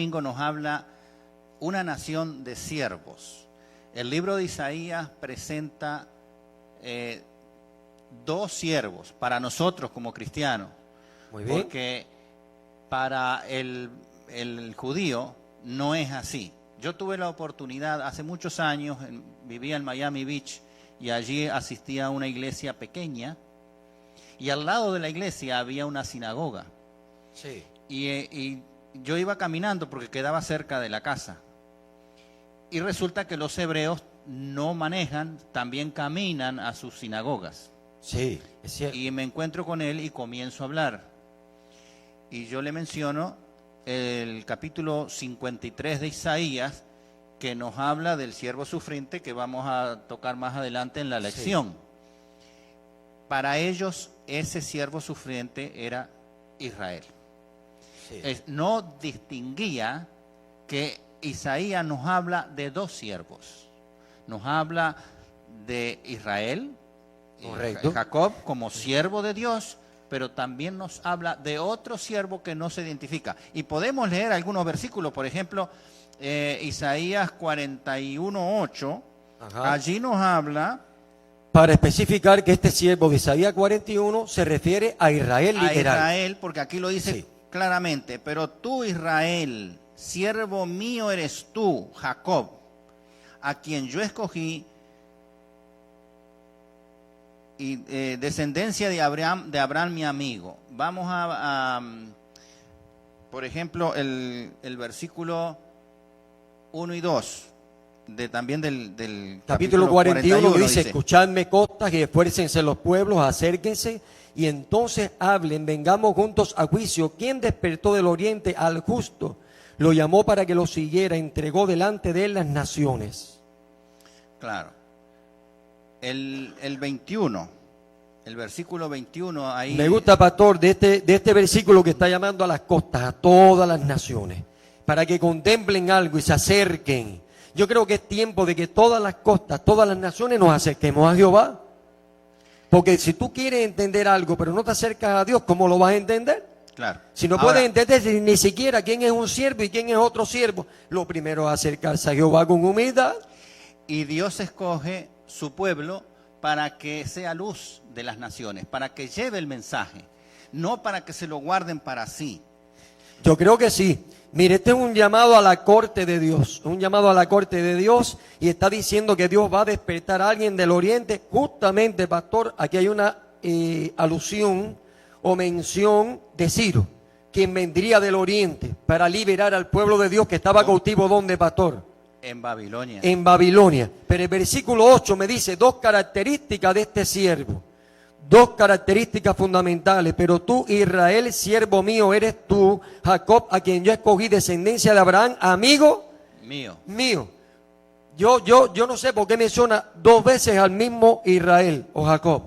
domingo nos habla una nación de siervos. El libro de Isaías presenta dos siervos para nosotros como cristianos. Muy bien. Porque para el judío no es así. Yo tuve la oportunidad, hace muchos años, vivía en Miami Beach y allí asistía a una iglesia pequeña y al lado de la iglesia había una sinagoga. Sí. Y yo iba caminando porque quedaba cerca de la casa. Y resulta que los hebreos no manejan, también caminan a sus sinagogas. Sí, es cierto. Y me encuentro con él y comienzo a hablar. Y yo le menciono el capítulo 53 de Isaías, que nos habla del siervo sufriente, que vamos a tocar más adelante en la lección. Sí. Para ellos, ese siervo sufriente era Israel. Sí. No distinguía que Isaías nos habla de dos siervos. Nos habla de Israel, Jacob como siervo de Dios, pero también nos habla de otro siervo que no se identifica. Y podemos leer algunos versículos, por ejemplo, Isaías 41:8, allí nos habla... Para especificar que este siervo de Isaías 41 se refiere a Israel literal. A Israel, porque aquí lo dice claramente, pero tú Israel, siervo mío eres tú, Jacob, a quien yo escogí, y descendencia de Abraham mi amigo. Vamos a por ejemplo, el versículo 1 y 2, también del capítulo 41 dice, escuchadme costas y esfuércense los pueblos, acérquense y entonces hablen, vengamos juntos a juicio. ¿Quién despertó del oriente al justo? Lo llamó para que lo siguiera, entregó delante de él las naciones. Claro. El 21, el versículo 21 ahí... Me gusta, pastor, de este versículo que está llamando a las costas, a todas las naciones, para que contemplen algo y se acerquen. Yo creo que es tiempo de que todas las costas, todas las naciones nos acerquemos a Jehová. Porque si tú quieres entender algo, pero no te acercas a Dios, ¿cómo lo vas a entender? Claro. Si no puedes entender ni siquiera quién es un siervo y quién es otro siervo, lo primero es acercarse a Jehová con humildad. Y Dios escoge su pueblo para que sea luz de las naciones, para que lleve el mensaje, no para que se lo guarden para sí. Yo creo que sí. Mire, este es un llamado a la corte de Dios, un llamado a la corte de Dios, y está diciendo que Dios va a despertar a alguien del oriente. Justamente, pastor, aquí hay una alusión o mención de Ciro, quien vendría del oriente para liberar al pueblo de Dios que estaba cautivo. ¿Dónde, pastor? En Babilonia. En Babilonia. Pero el versículo 8 me dice dos características de este siervo. Dos características fundamentales. Pero tú, Israel, siervo mío, eres tú, Jacob, a quien yo escogí, descendencia de Abraham, amigo mío. Yo no sé por qué menciona dos veces al mismo Israel o Jacob.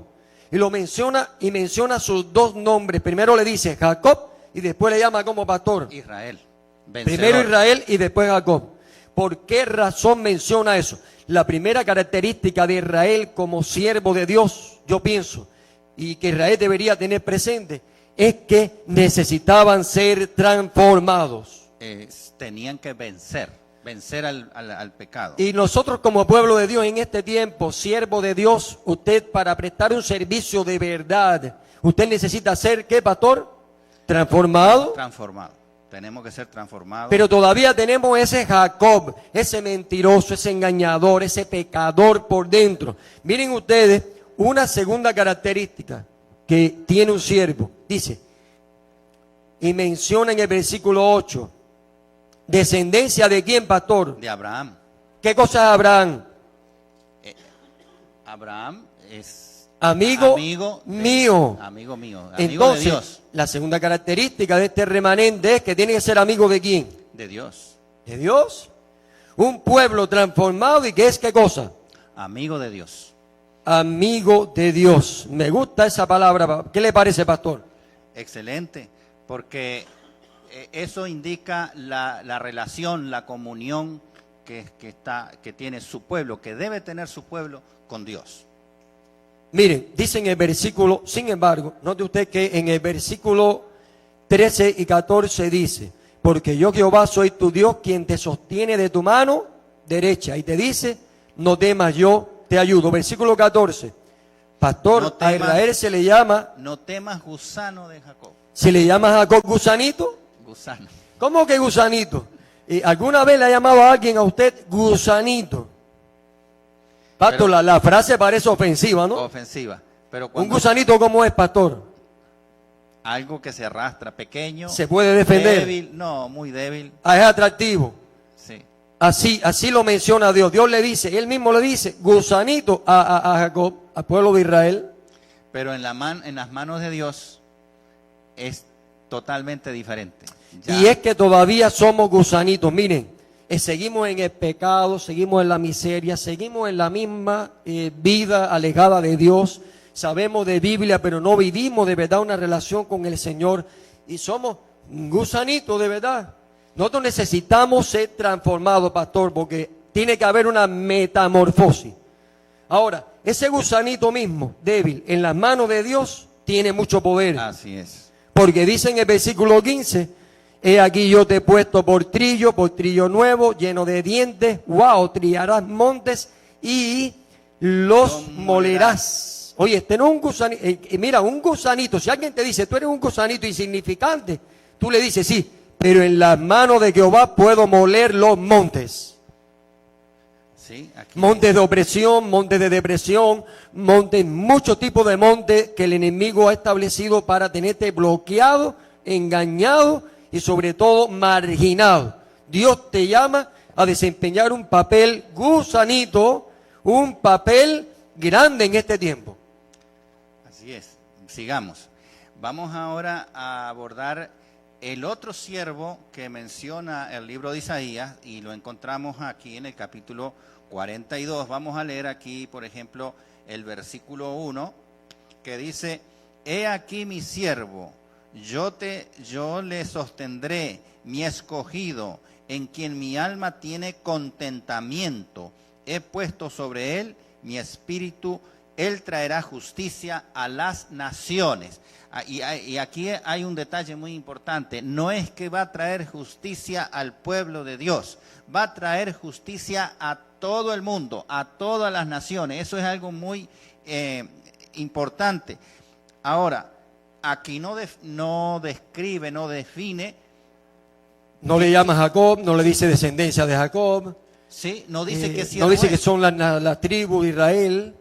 Y lo menciona y menciona sus dos nombres. Primero le dice Jacob y después le llama como pastor. Israel. Vencedor. Primero Israel y después Jacob. ¿Por qué razón menciona eso? La primera característica de Israel como siervo de Dios, yo pienso, y que Israel debería tener presente, es que necesitaban ser transformados. Tenían que vencer al pecado. Y nosotros como pueblo de Dios en este tiempo, siervo de Dios, usted para prestar un servicio de verdad, usted necesita ser, ¿qué, pastor? Transformado. Tenemos que ser transformados. Pero todavía tenemos ese Jacob, ese mentiroso, ese engañador, ese pecador por dentro. Miren ustedes, una segunda característica que tiene un siervo, dice, y menciona en el versículo 8, ¿descendencia de quién, pastor? De Abraham. ¿Qué cosa es Abraham? Abraham es... Amigo mío. Entonces, de Dios. La segunda característica de este remanente es que tiene que ser amigo de quién. De Dios. ¿De Dios? Un pueblo transformado y que es ¿qué cosa? Amigo de Dios. Amigo de Dios. Me gusta esa palabra. ¿Qué le parece, pastor? Excelente, porque eso indica la relación, la comunión que tiene su pueblo, que debe tener su pueblo con Dios. Miren, dice en el versículo, sin embargo, note usted que en el versículo 13 y 14 dice, porque yo Jehová soy tu Dios, quien te sostiene de tu mano derecha. Y te dice, no temas, yo te ayudo. Versículo 14. Pastor, No temas, a Israel se le llama, no temas gusano de Jacob. se le llama a Jacob gusanito. Gusano. ¿Cómo que gusanito? ¿Alguna vez le ha llamado a alguien a usted gusanito? Pastor, Pero- la frase parece ofensiva, ¿no? Ofensiva. Pero ¿Un cuando gusanito cómo es, pastor? algo que se arrastra, pequeño, ¿Se puede defender? débil, no, muy débil, Ah, es atractivo. sí. Así lo menciona Dios. Dios le dice, él mismo le dice, gusanito a Jacob, al pueblo de Israel. Pero en las manos de Dios es totalmente diferente. Ya. Y es que todavía somos gusanitos. Miren, seguimos en el pecado, seguimos en la miseria, seguimos en la misma vida alejada de Dios. Sabemos de Biblia, pero no vivimos de verdad una relación con el Señor. Y somos gusanitos de verdad. Nosotros necesitamos ser transformados, pastor, porque tiene que haber una metamorfosis. Ahora, ese gusanito mismo, débil, en las manos de Dios, tiene mucho poder. Así es. Porque dice en el versículo 15, he aquí yo te he puesto por trillo nuevo, lleno de dientes, wow, trillarás montes y los molerás. Oye, este no es un gusanito, mira, un gusanito, si alguien te dice, tú eres un gusanito insignificante, tú le dices, sí, pero en las manos de Jehová puedo moler los montes. Sí, aquí Montes de opresión, montes de depresión, montes, muchos tipos de montes que el enemigo ha establecido para tenerte bloqueado, engañado y sobre todo marginado. Dios te llama a desempeñar un papel gusanito, un papel grande en este tiempo. Así es. Sigamos. Vamos ahora a abordar el otro siervo que menciona el libro de Isaías y lo encontramos aquí en el capítulo 42. Vamos a leer aquí, por ejemplo, el versículo 1 que dice, he aquí mi siervo, yo le sostendré, mi escogido, en quien mi alma tiene contentamiento. He puesto sobre él mi espíritu, él traerá justicia a las naciones. Y aquí hay un detalle muy importante, no es que va a traer justicia al pueblo de Dios, va a traer justicia a todo el mundo, a todas las naciones. Eso es algo muy importante. Ahora, aquí no describe, no define. No le llama Jacob, no le dice descendencia de Jacob. Sí, no dice que No dice que son las tribus de Israel.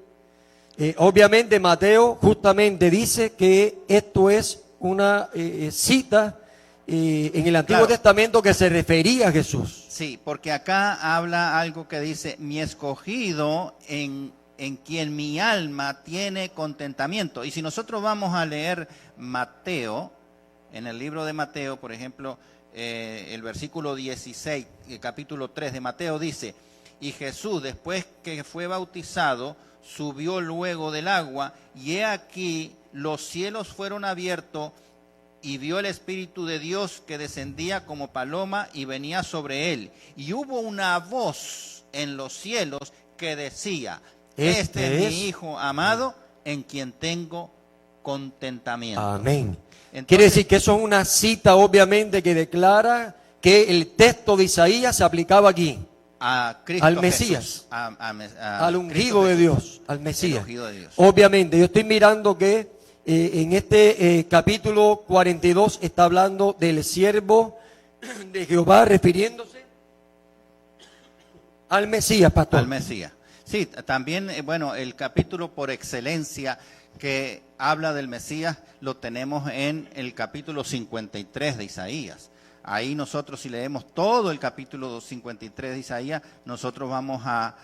Obviamente Mateo justamente dice que esto es una cita en el Antiguo Claro. Testamento que se refería a Jesús. Sí, porque acá habla algo que dice, mi escogido en quien mi alma tiene contentamiento. Y si nosotros vamos a leer Mateo, en el libro de Mateo, por ejemplo, el versículo 16, el capítulo 3 de Mateo dice, y Jesús después que fue bautizado, subió luego del agua, y he aquí los cielos fueron abiertos, y vio el Espíritu de Dios que descendía como paloma y venía sobre él. Y hubo una voz en los cielos que decía, este es mi Hijo amado, en quien tengo contentamiento. Amén. Entonces, Quiere decir que eso es una cita obviamente que declara que el texto de Isaías se aplicaba aquí. a Cristo al Mesías, Jesús, al ungido Cristo de Jesús, Dios, al el Mesías. ungido de Dios. Obviamente, yo estoy mirando que en este capítulo 42 está hablando del siervo de Jehová, refiriéndose al Mesías, pastor. Al Mesías. Sí, también, bueno, el capítulo por excelencia que habla del Mesías lo tenemos en el capítulo 53 de Isaías. Ahí nosotros, si leemos todo el capítulo 53 de Isaías, nosotros vamos a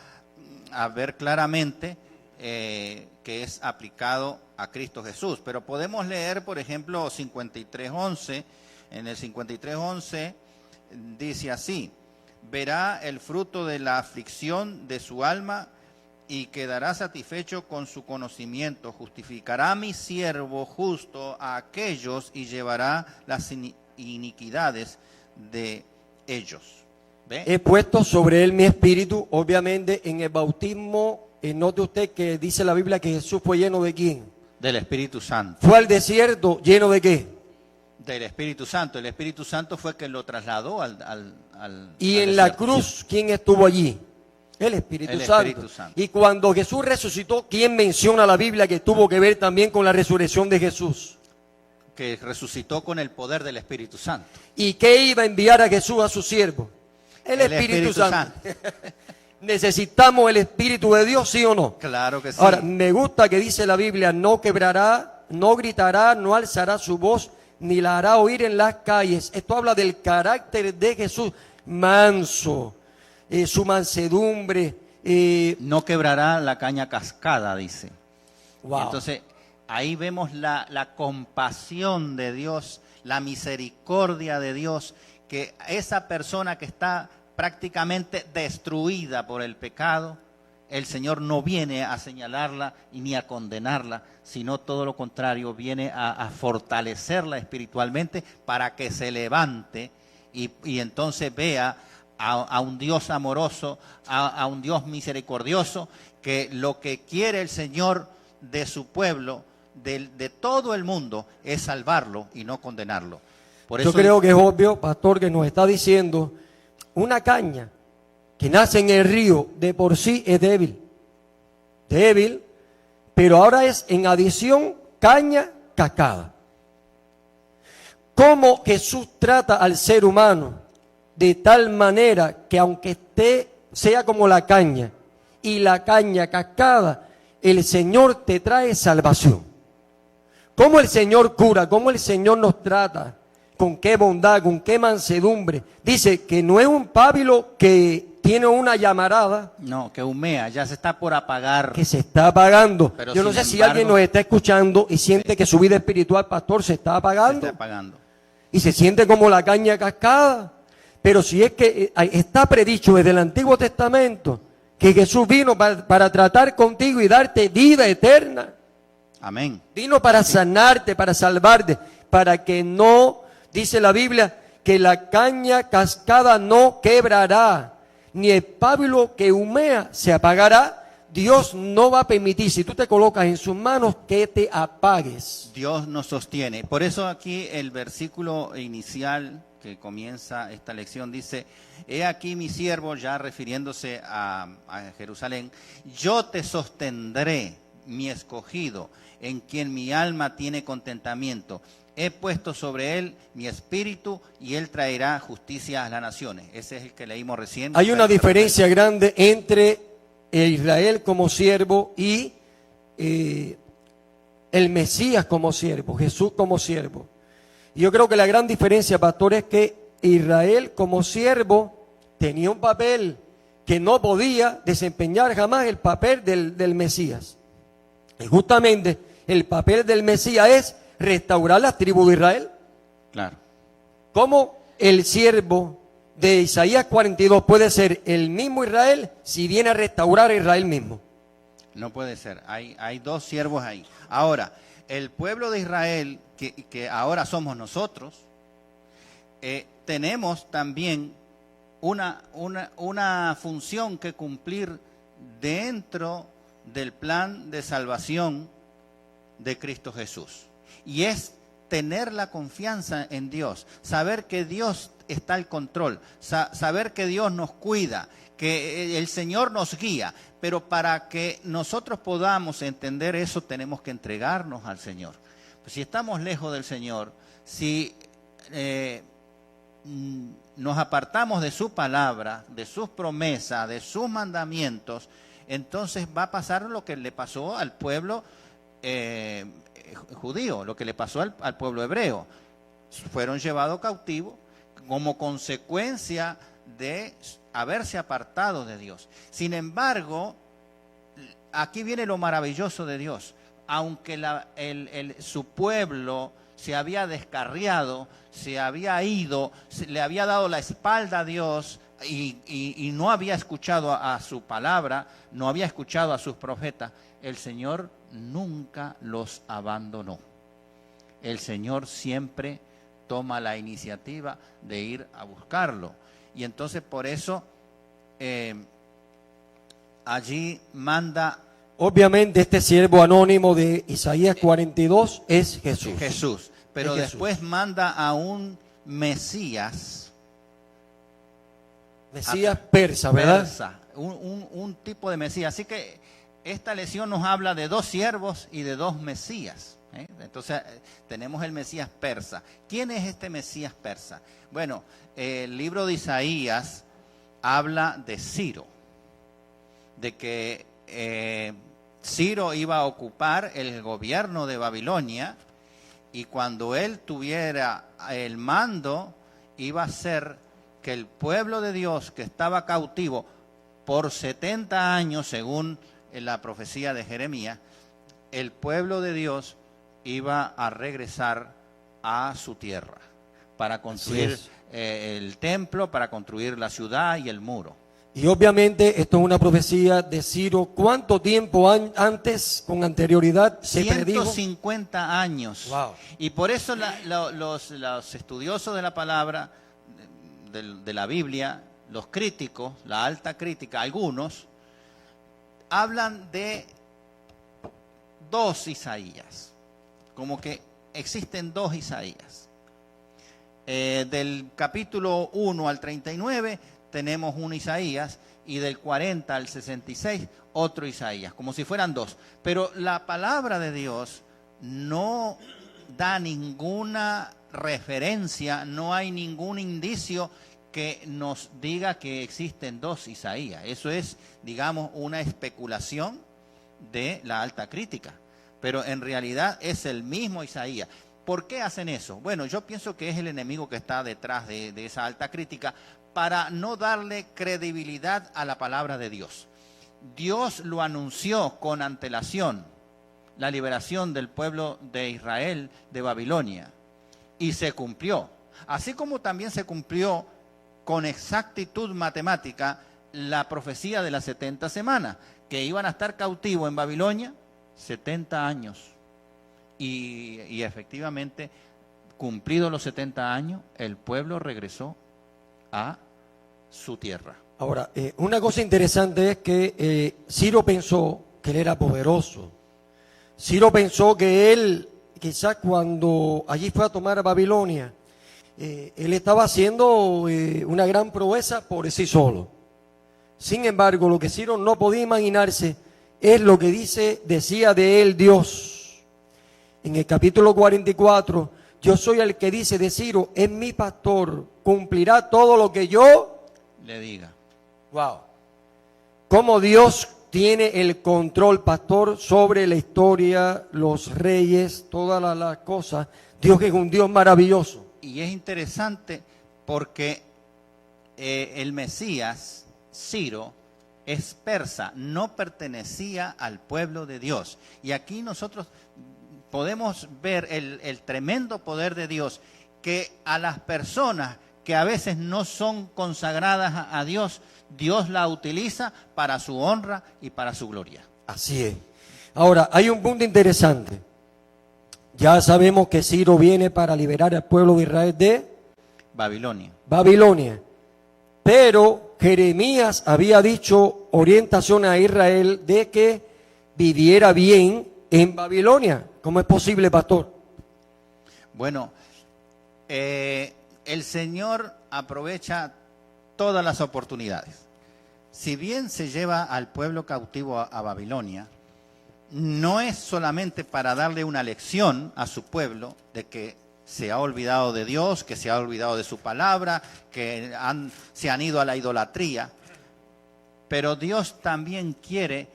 ver claramente que es aplicado a Cristo Jesús. Pero podemos leer, por ejemplo, 53:11. En el 53:11 dice así, verá el fruto de la aflicción de su alma y quedará satisfecho con su conocimiento. Justificará mi siervo justo a aquellos y llevará las iniquidades de ellos. ¿Ve? He puesto sobre él mi espíritu, obviamente en el bautismo, note usted que dice la Biblia que Jesús fue lleno de ¿quién? Del Espíritu Santo. Fue al desierto lleno de ¿qué? Del Espíritu Santo. El Espíritu Santo fue quien lo trasladó Y al en la desierto. cruz, ¿quién estuvo allí? El Espíritu El Santo. Espíritu Santo. Y cuando Jesús resucitó, ¿quién menciona la Biblia que tuvo que ver también con la resurrección de Jesús? Que resucitó con el poder del Espíritu Santo. ¿Y qué iba a enviar a Jesús a su siervo? El Espíritu Santo. ¿Necesitamos el Espíritu de Dios, sí o no? Claro que sí. Ahora, me gusta que dice la Biblia, no quebrará, no gritará, no alzará su voz, ni la hará oír en las calles. Esto habla del carácter de Jesús, manso, su mansedumbre. No quebrará la caña cascada, dice. Wow. Entonces, ahí vemos la compasión de Dios, la misericordia de Dios, que esa persona que está prácticamente destruida por el pecado, el Señor no viene a señalarla y ni a condenarla, sino todo lo contrario, viene a fortalecerla espiritualmente para que se levante y entonces vea a un Dios amoroso, a un Dios misericordioso, que lo que quiere el Señor de su pueblo, de todo el mundo, es salvarlo y no condenarlo. Por eso yo creo que es obvio, pastor, que nos está diciendo, una caña que nace en el río de por sí es débil, pero ahora es en adición caña cascada. ¿Cómo Jesús trata al ser humano? De tal manera que aunque sea como la caña y la caña cascada, el Señor te trae salvación. ¿Cómo el Señor cura? ¿Cómo el Señor nos trata? ¿Con qué bondad? ¿Con qué mansedumbre? Dice que no es un pábilo que tiene una llamarada. no, que humea, ya se está por apagar. Que se está apagando. Pero yo no sin sé si embargo, alguien nos está escuchando y siente que su vida espiritual, pastor, se está Se apagando. está apagando. Y se siente como la caña cascada. Pero si es que está predicho desde el Antiguo Testamento que Jesús vino para tratar contigo y darte vida eterna. Amén. Vino para sanarte, para salvarte, para que no, dice la Biblia, que la caña cascada no quebrará, ni el pábilo que humea se apagará. Dios no va a permitir, si tú te colocas en sus manos, que te apagues. Dios nos sostiene. Por eso aquí el versículo inicial que comienza esta lección dice: he aquí mi siervo, ya refiriéndose a Jerusalén, yo te sostendré, mi escogido, en quien mi alma tiene contentamiento. He puesto sobre él mi espíritu y él traerá justicia a las naciones. Ese es el que leímos recién. Hay una diferencia grande entre Israel como siervo y el Mesías como siervo, Jesús como siervo. Y yo creo que la gran diferencia, pastor, es que Israel como siervo tenía un papel que no podía desempeñar jamás el papel del Mesías. Y justamente el papel del Mesías es restaurar las tribus de Israel. Claro. ¿Cómo el siervo de Isaías 42 puede ser el mismo Israel si viene a restaurar a Israel mismo? No puede ser. Hay dos siervos ahí. Ahora, el pueblo de Israel, que ahora somos nosotros, tenemos también una función que cumplir dentro del plan de salvación de Cristo Jesús. Y es tener la confianza en Dios, saber que Dios está al control, saber que Dios nos cuida, que el Señor nos guía, pero para que nosotros podamos entender eso tenemos que entregarnos al Señor. Pues si estamos lejos del Señor, si nos apartamos de su palabra, de sus promesas, de sus mandamientos, entonces va a pasar lo que le pasó al pueblo judío, lo que le pasó al pueblo hebreo. Fueron llevados cautivos como consecuencia de haberse apartado de Dios. Sin embargo, aquí viene lo maravilloso de Dios. Aunque su pueblo se había descarriado, se había ido, le había dado la espalda a Dios y no había escuchado a su palabra, no había escuchado a sus profetas, el Señor nunca los abandonó. El Señor siempre toma la iniciativa de ir a buscarlo. Y entonces por eso allí manda... Obviamente este siervo anónimo de Isaías 42 es Jesús. Jesús. pero Es Jesús. después manda a un Mesías persa, ¿verdad? persa, un tipo de Mesías. Así que esta lección nos habla de dos siervos y de dos Mesías. Entonces tenemos el Mesías persa. ¿Quién es este Mesías persa? Bueno, el libro de Isaías habla de Ciro, de que Ciro iba a ocupar el gobierno de Babilonia, y cuando él tuviera el mando, iba a ser que el pueblo de Dios que estaba cautivo por 70 años, según la profecía de Jeremías, el pueblo de Dios iba a regresar a su tierra para construir el templo, para construir la ciudad y el muro. Y obviamente esto es una profecía de Ciro. ¿Cuánto tiempo antes, con anterioridad, se predijo? 150 años. Wow. Y por eso los estudiosos de la palabra, de la Biblia, los críticos, la alta crítica, algunos, hablan de dos Isaías, como que existen dos Isaías. Del capítulo 1 al 39 tenemos un Isaías, y del 40 al 66 otro Isaías, como si fueran dos. Pero la palabra de Dios no da ninguna referencia, no hay ningún indicio que nos diga que existen dos Isaías. Eso es, digamos, una especulación de la alta crítica, pero en realidad es el mismo Isaías. ¿Por qué hacen eso? Bueno, yo pienso que es el enemigo que está detrás de esa alta crítica, para no darle credibilidad a la palabra de Dios. Dios lo anunció con antelación, la liberación del pueblo de Israel de Babilonia, y se cumplió. Así como también se cumplió con exactitud matemática la profecía de las 70 semanas, que iban a estar cautivos en Babilonia 70 años. Y efectivamente, cumplidos los 70 años, el pueblo regresó a su tierra. Ahora, una cosa interesante es que Ciro pensó que él era poderoso. Ciro pensó que él, quizás cuando allí fue a tomar a Babilonia, él estaba haciendo una gran proeza por sí solo. Sin embargo, lo que Ciro no podía imaginarse es lo que decía de él Dios. En el capítulo 44, yo soy el que dice de Ciro, es mi pastor, cumplirá todo lo que yo le diga. Wow. Cómo Dios tiene el control, pastor, sobre la historia, los reyes, todas las cosas. Dios es un Dios maravilloso. Y es interesante porque el Mesías, Ciro, es persa, no pertenecía al pueblo de Dios. Y aquí nosotros podemos ver el tremendo poder de Dios, que a las personas que a veces no son consagradas a Dios, Dios la utiliza para su honra y para su gloria. Así es. Ahora, hay un punto interesante. Ya sabemos que Ciro viene para liberar al pueblo de Israel de Babilonia. Pero Jeremías había dicho orientación a Israel de que viviera bien en Babilonia. ¿Cómo es posible, pastor? Bueno, el Señor aprovecha todas las oportunidades. Si bien se lleva al pueblo cautivo a Babilonia, no es solamente para darle una lección a su pueblo de que se ha olvidado de Dios, que se ha olvidado de su palabra, que se han ido a la idolatría, pero Dios también quiere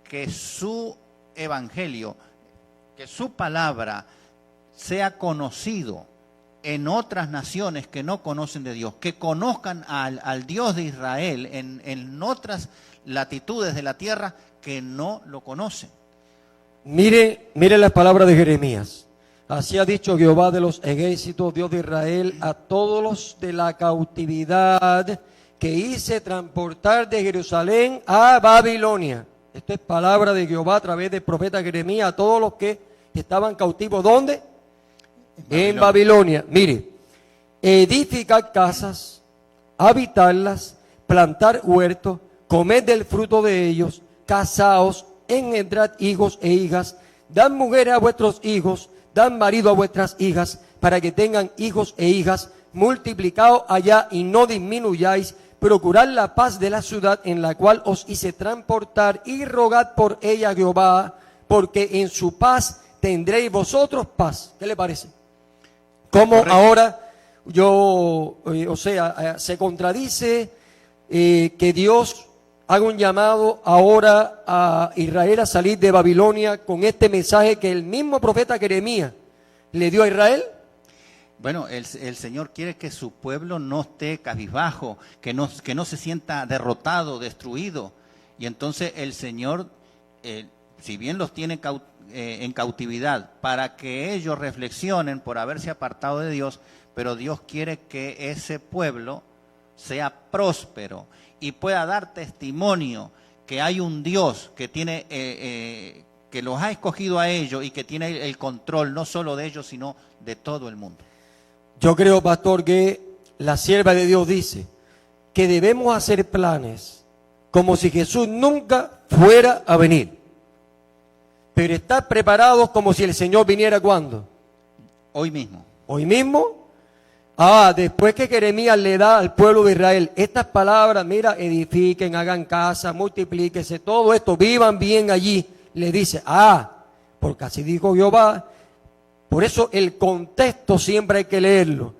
que su evangelio, que su palabra sea conocido en otras naciones que no conocen de Dios, que conozcan al Dios de Israel en otras latitudes de la tierra que no lo conocen. Mire las palabras de Jeremías. Así ha dicho Jehová de los ejércitos, Dios de Israel, a todos los de la cautividad que hice transportar de Jerusalén a Babilonia. Esto es palabra de Jehová a través del profeta Jeremías a todos los que estaban cautivos. ¿Dónde? En Babilonia. Mire, edificar casas, habitarlas, plantar huertos, comer del fruto de ellos, casaos, engendrad hijos e hijas, dan mujeres a vuestros hijos, dan marido a vuestras hijas, para que tengan hijos e hijas, multiplicaos allá y no disminuyáis, procurad la paz de la ciudad en la cual os hice transportar y rogad por ella a Jehová, porque en su paz tendréis vosotros paz. ¿Qué le parece? Como Correcto. ahora se contradice que Dios haga un llamado ahora a Israel a salir de Babilonia con este mensaje que el mismo profeta Jeremías le dio a Israel. Bueno, el Señor quiere que su pueblo no esté cabizbajo, que no se sienta derrotado, destruido. Y entonces el Señor, si bien los tiene en cautividad, para que ellos reflexionen por haberse apartado de Dios, pero Dios quiere que ese pueblo sea próspero y pueda dar testimonio que hay un Dios que tiene que los ha escogido a ellos y que tiene el control no solo de ellos, sino de todo el mundo. Yo creo, pastor, que la sierva de Dios dice que debemos hacer planes como si Jesús nunca fuera a venir, pero estar preparados como si el Señor viniera ¿cuándo? Hoy mismo. Hoy mismo. Después que Jeremías le da al pueblo de Israel estas palabras, mira, edifiquen, hagan casa, multiplíquense, todo esto, vivan bien allí, le dice, porque así dijo Jehová. Por eso el contexto siempre hay que leerlo,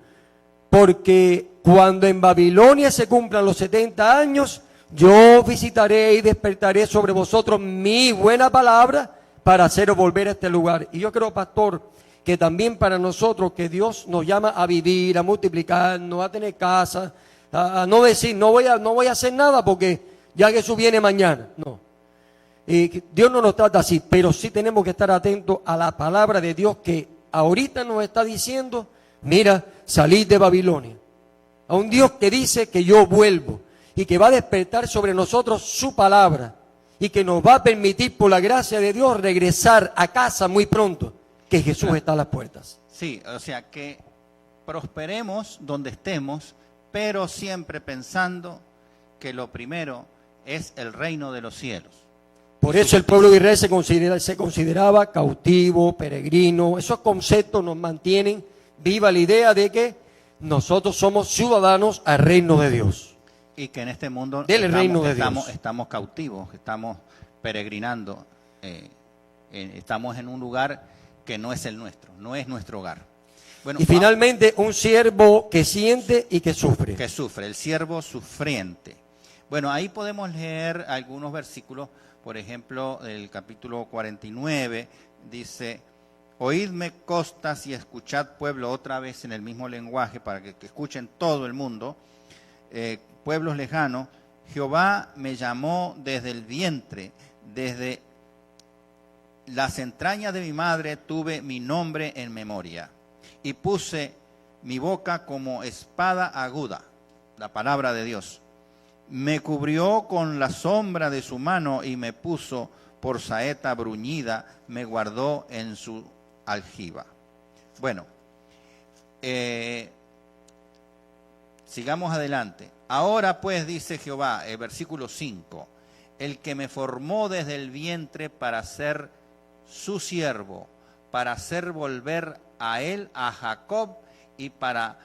porque cuando en Babilonia se cumplan los 70 años, yo visitaré y despertaré sobre vosotros mi buena palabra para haceros volver a este lugar. Y yo creo, pastor, que también para nosotros, que Dios nos llama a vivir, a multiplicarnos, a tener casa, a no decir, no voy a hacer nada porque ya Jesús viene mañana. No. Dios no nos trata así, pero sí tenemos que estar atentos a la palabra de Dios que ahorita nos está diciendo, mira, salid de Babilonia. A un Dios que dice que yo vuelvo y que va a despertar sobre nosotros su palabra y que nos va a permitir, por la gracia de Dios, regresar a casa muy pronto, que Jesús está a las puertas. Sí, o sea, que prosperemos donde estemos, pero siempre pensando que lo primero es el reino de los cielos. Por eso el pueblo de Israel se consideraba cautivo, peregrino. Esos conceptos nos mantienen viva la idea de que nosotros somos ciudadanos al reino de Dios. Y que en este mundo estamos cautivos, estamos peregrinando, estamos en un lugar que no es el nuestro, no es nuestro hogar. Bueno, y finalmente un siervo que siente y que sufre. Que sufre, el siervo sufriente. Bueno, ahí podemos leer algunos versículos, por ejemplo, el capítulo 49, dice, oídme costas y escuchad pueblo, otra vez en el mismo lenguaje, para que escuchen todo el mundo, pueblos lejanos, Jehová me llamó desde el vientre, desde las entrañas de mi madre tuve mi nombre en memoria y puse mi boca como espada aguda, la palabra de Dios. Me cubrió con la sombra de su mano y me puso por saeta bruñida, me guardó en su aljiba. Bueno, sigamos adelante. Ahora pues, dice Jehová, el versículo 5, el que me formó desde el vientre para ser su siervo, para hacer volver a él, a Jacob, y para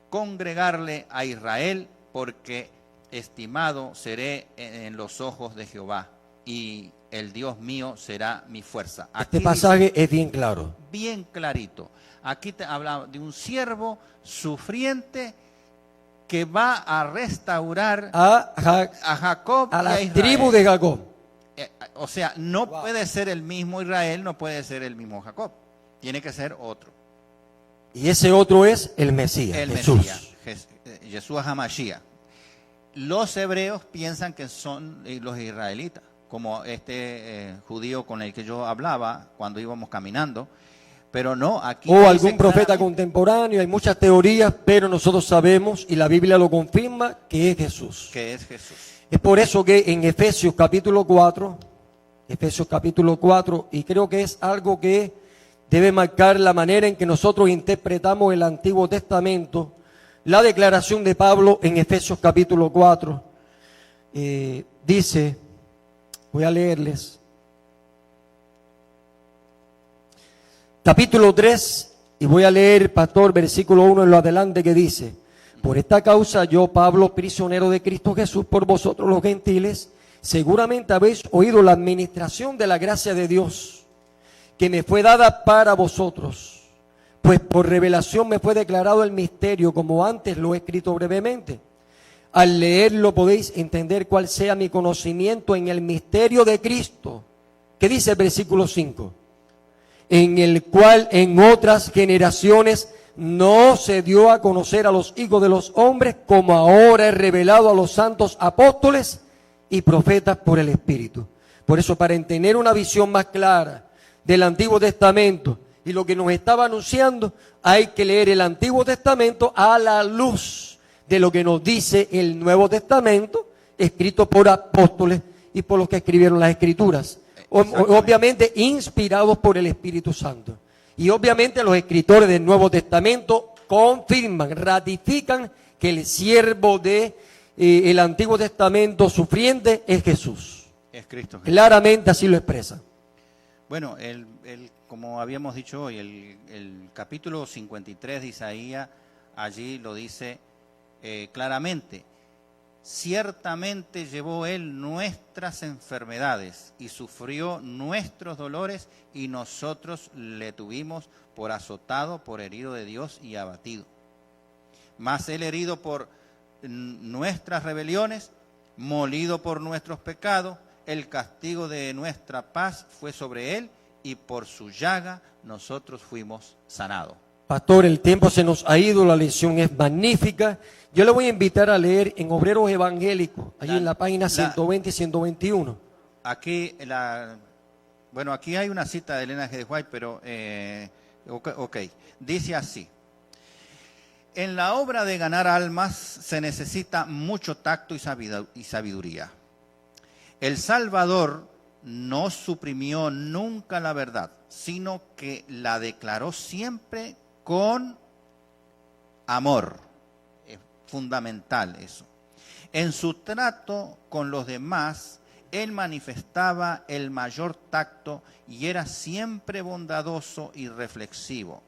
congregarle a Israel, porque estimado seré en los ojos de Jehová, y el Dios mío será mi fuerza. Aquí este pasaje es bien claro. Bien clarito. Aquí te habla de un siervo sufriente que va a restaurar a Jacob, a la y a tribu de Jacob. O sea, no puede ser el mismo Israel, no puede ser el mismo Jacob. Tiene que ser otro. Y ese otro es el Mesías, el Jesús. Mesías, Yeshua HaMashiach. Los hebreos piensan que son los israelitas, como este judío con el que yo hablaba cuando íbamos caminando. Pero no, aquí o algún profeta contemporáneo, hay muchas teorías, pero nosotros sabemos, y la Biblia lo confirma, que es Jesús. Que es Jesús. Es por eso que en Efesios capítulo 4, y creo que es algo que debe marcar la manera en que nosotros interpretamos el Antiguo Testamento, la declaración de Pablo en Efesios capítulo 4, dice, voy a leerles, capítulo 3, Y voy a leer, pastor, versículo 1 en lo adelante que dice: por esta causa yo, Pablo, prisionero de Cristo Jesús, por vosotros los gentiles, seguramente habéis oído la administración de la gracia de Dios, que me fue dada para vosotros. Pues por revelación me fue declarado el misterio, como antes lo he escrito brevemente. Al leerlo podéis entender cuál sea mi conocimiento en el misterio de Cristo. ¿Qué dice el versículo 5? En el cual en otras generaciones no se dio a conocer a los hijos de los hombres, como ahora es revelado a los santos apóstoles y profetas por el Espíritu. Por eso, para tener una visión más clara del Antiguo Testamento y lo que nos estaba anunciando, hay que leer el Antiguo Testamento a la luz de lo que nos dice el Nuevo Testamento, escrito por apóstoles y por los que escribieron las Escrituras. Obviamente inspirados por el Espíritu Santo. Y obviamente los escritores del Nuevo Testamento confirman, ratifican que el siervo de el Antiguo Testamento sufriente es Jesús. Es Cristo Jesús. Claramente así lo expresa. Bueno, como habíamos dicho hoy, el capítulo 53 de Isaías, allí lo dice claramente: ciertamente llevó él nuestras enfermedades y sufrió nuestros dolores, y nosotros le tuvimos por azotado, por herido de Dios y abatido. Mas él herido por nuestras rebeliones, molido por nuestros pecados, el castigo de nuestra paz fue sobre él, y por su llaga nosotros fuimos sanados. Pastor, el tiempo se nos ha ido, la lección es magnífica. Yo le voy a invitar a leer en Obreros Evangélicos, allí en la página 120 y 121. Aquí, aquí hay una cita de Elena G. de White, pero, ok, dice así: en la obra de ganar almas se necesita mucho tacto y sabiduría. El Salvador no suprimió nunca la verdad, sino que la declaró siempre con amor. Es fundamental eso. En su trato con los demás, él manifestaba el mayor tacto y era siempre bondadoso y reflexivo.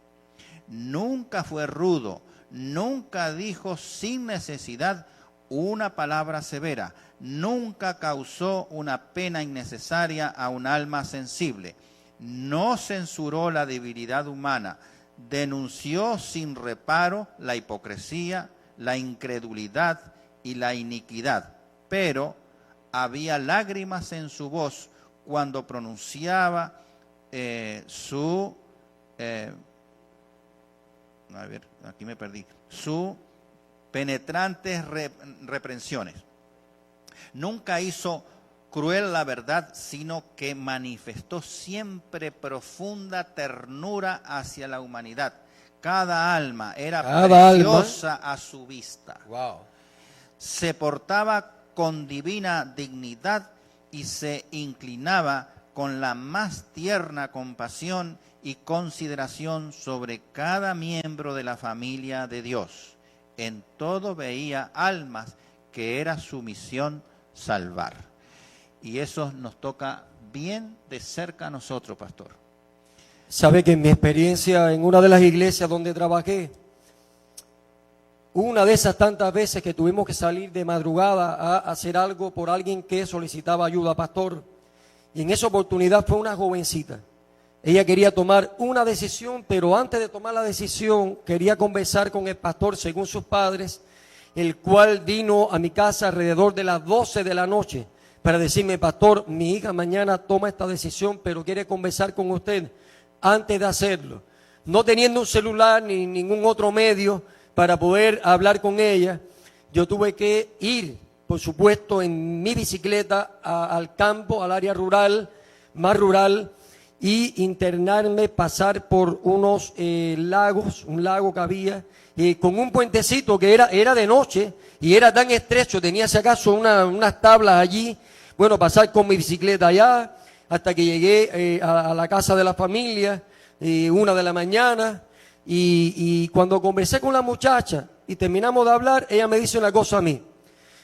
Nunca fue rudo, nunca dijo sin necesidad una palabra severa, nunca causó una pena innecesaria a un alma sensible, no censuró la debilidad humana, denunció sin reparo la hipocresía, la incredulidad y la iniquidad, pero había lágrimas en su voz cuando pronunciaba sus penetrantes reprensiones. Nunca hizo cruel la verdad, sino que manifestó siempre profunda ternura hacia la humanidad. Cada alma era preciosa a su vista. Wow. Se portaba con divina dignidad y se inclinaba con la más tierna compasión y consideración sobre cada miembro de la familia de Dios. En todo veía almas que era su misión salvar. Y eso nos toca bien de cerca a nosotros, pastor. Sabe que en mi experiencia en una de las iglesias donde trabajé, una de esas tantas veces que tuvimos que salir de madrugada a hacer algo por alguien que solicitaba ayuda, pastor, y en esa oportunidad fue una jovencita. Ella quería tomar una decisión, pero antes de tomar la decisión quería conversar con el pastor según sus padres, el cual vino a mi casa alrededor de las 12 de la noche para decirme: pastor, mi hija mañana toma esta decisión, pero quiere conversar con usted antes de hacerlo. No teniendo un celular ni ningún otro medio para poder hablar con ella, yo tuve que ir, por supuesto, en mi bicicleta al campo, al área rural, más rural, y internarme, pasar por unos lagos, un lago que había, con un puentecito que era de noche y era tan estrecho, tenía si acaso unas tablas allí. Bueno, pasar con mi bicicleta allá hasta que llegué a la casa de la familia, 1 de la mañana, y cuando conversé con la muchacha y terminamos de hablar, ella me dice una cosa a mí: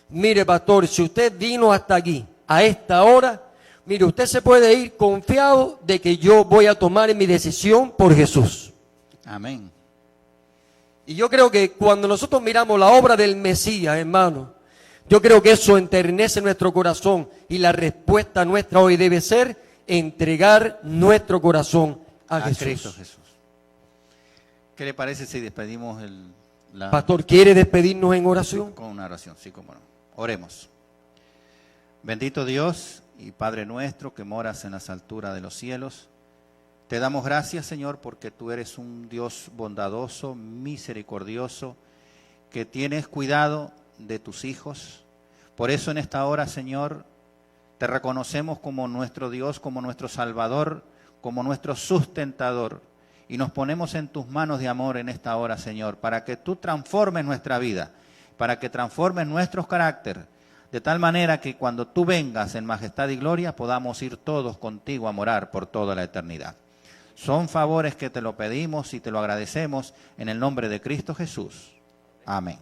mire, pastor, si usted vino hasta aquí a esta hora, mire, usted se puede ir confiado de que yo voy a tomar mi decisión por Jesús. Amén. Y yo creo que cuando nosotros miramos la obra del Mesías, hermano, yo creo que eso enternece nuestro corazón y la respuesta nuestra hoy debe ser entregar nuestro corazón a Jesús. Cristo Jesús. ¿Qué le parece si despedimos Pastor, ¿quiere despedirnos en oración? Con una oración, sí, cómo no. Oremos. Bendito Dios y Padre nuestro que moras en las alturas de los cielos, te damos gracias, Señor, porque tú eres un Dios bondadoso, misericordioso, que tienes cuidado de tus hijos. Por eso en esta hora, Señor, te reconocemos como nuestro Dios, como nuestro Salvador, como nuestro sustentador. Y nos ponemos en tus manos de amor en esta hora, Señor, para que tú transformes nuestra vida, para que transformes nuestros caracteres, de tal manera que cuando tú vengas en majestad y gloria podamos ir todos contigo a morar por toda la eternidad. Son favores que te lo pedimos y te lo agradecemos en el nombre de Cristo Jesús. Amén.